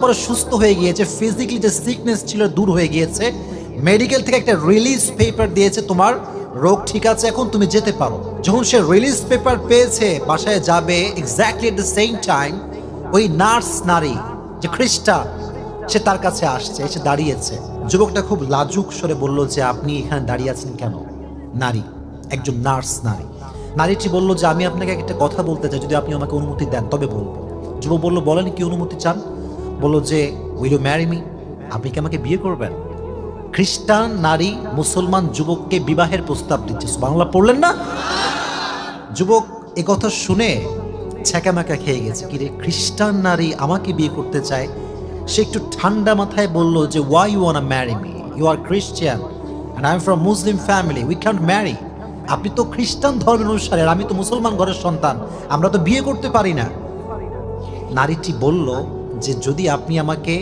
পরে সুস্থ হয়ে গিয়েছে, ফিজিক্যালি যে সিকনেস ছিল দূর হয়ে গিয়েছে, মেডিকেল থেকে একটা রিলিজ পেপার দিয়েছে, তোমার রোগ ঠিক আছে, এখন তুমি যেতে পারো। যখন সে রিলিজ পেপার পেয়েছে, বাসায় যাবে, exactly at the same time ওই নার্স নারী যে খ্রিস্টান, সে তার কাছে আসছে, এসে দাঁড়িয়েছে। যুবকটা খুব লাজুক স্বরে বলল যে আপনি এখানে দাঁড়িয়ে আছেন কেন? নারী, একজন নার্স নারী। নারীটি বলল যে আমি আপনাকে একটা কথা বলতে চাই, যদি আপনি আমাকে অনুমতি দেন তবে বলবো। যুবক বলল বলেন কি অনুমতি চান? বলল যে উইল ইউ ম্যারি মি, আপনি কি আমাকে বিয়ে করবেন? খ্রিস্টান নারী মুসলমান যুবককে বিবাহের প্রস্তাব দিচ্ছে। বাংলা পড়লেন না? যুবক এ কথা শুনে ছ্যাঁকাম্যাকা খেয়ে গেছে, কিরে খ্রিস্টান নারী আমাকে বিয়ে করতে চায়? সে একটু ঠান্ডা মাথায় বলল যে why you wanna marry me, you are Christian and I am from Muslim family, we can't marry. আপনি তো খ্রিস্টান ধর্মের অনুসারে, আমি তো মুসলমান ঘরের সন্তান, আমরা তো বিয়ে করতে পারি না। নারীটি বলল যে যদি আপনি আমাকে